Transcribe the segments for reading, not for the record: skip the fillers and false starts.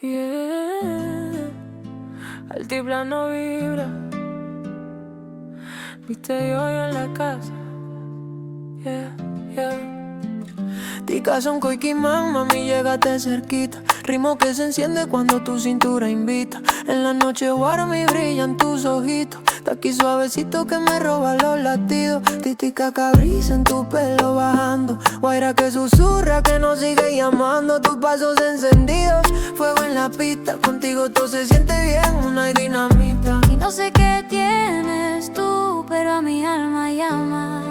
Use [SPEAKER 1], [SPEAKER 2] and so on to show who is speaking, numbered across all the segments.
[SPEAKER 1] Yeah, altiplano vibra. Viste yo en la casa. Yeah, yeah. Tica son coiquimán, mami, llégate cerquita. Ritmo que se enciende cuando tu cintura invita. En la noche warm y brillan tus ojitos. Taqui suavecito que me roba los latidos. Titica cabrisa en tu pelo bajando. Guaira que susurra que nos sigue llamando. Tus pasos encendidos, fuego en la pista. Contigo todo se siente bien, una dinamita.
[SPEAKER 2] Y no sé qué tienes tú, pero a mi alma llama.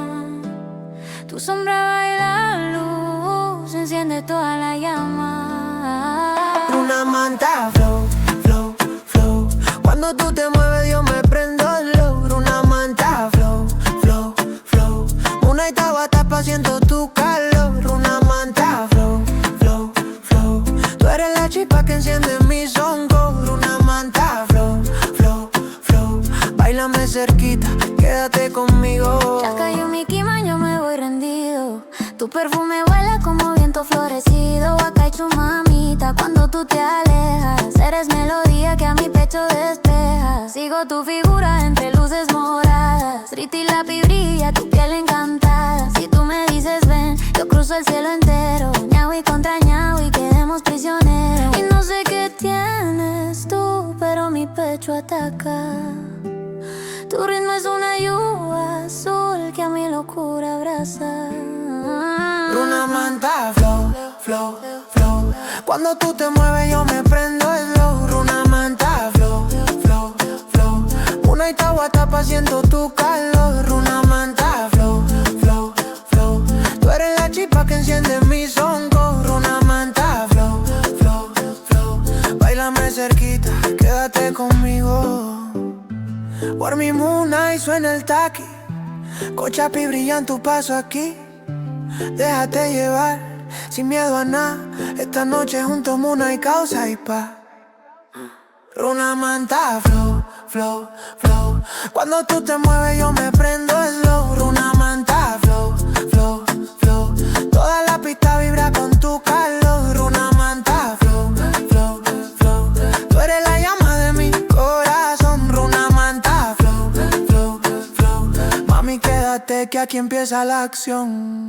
[SPEAKER 2] Tu sombra baila luz, enciende toda la llama.
[SPEAKER 1] Una manta flow, flow, flow. Cuando tú te mueves yo me prendo low. Una manta flow, flow, flow. Una Tabata siento tu calor. Una manta flow, flow, flow. Tú eres la chispa que enciende mi songo. Una manta flow, flow, flow. Báilame cerquita, quédate conmigo.
[SPEAKER 2] Ya cayó mi quima, yo me voy rendido. Tu perfume vuela como viento florecido. Huacaichu, mamita, cuando tú te alejas. Eres melodía que a mi pecho despeja. Sigo tu figura entre luces moradas. Riti lápiz brilla, tu piel encantada. Si tú me dices ven, yo cruzo el cielo entero. Ñaui contra ñaui, quedemos prisioneros. Y no sé qué tienes tú, pero mi pecho ataca. Tu ritmo es una lluvia azul que a mi locura abraza.
[SPEAKER 1] Una manta flow, flow, flow. Cuando tú te mueves yo me prendo slow. Una manta flow, flow, flow. Una Tabata siento tu calor. Una manta flow, flow, flow. Tú eres la chispa que enciende mi songo. Una manta flow, flow, flow. Báilame cerquita, quédate conmigo. Warm moon y suena el taqui. Cochapi brilla en tu paso aquí. Déjate llevar, sin miedo a nada. Esta noche juntos Muna y causa y paz. Una manta flow, flow, flow. Cuando tú te mueves yo me prendo slow. Una manta flow, flow, flow. Toda la pista vibra con tu calor. Una manta flow, flow, flow. Tú eres la llama de mi corazón. Una manta flow, flow, flow. Mami, quédate que aquí empieza la acción.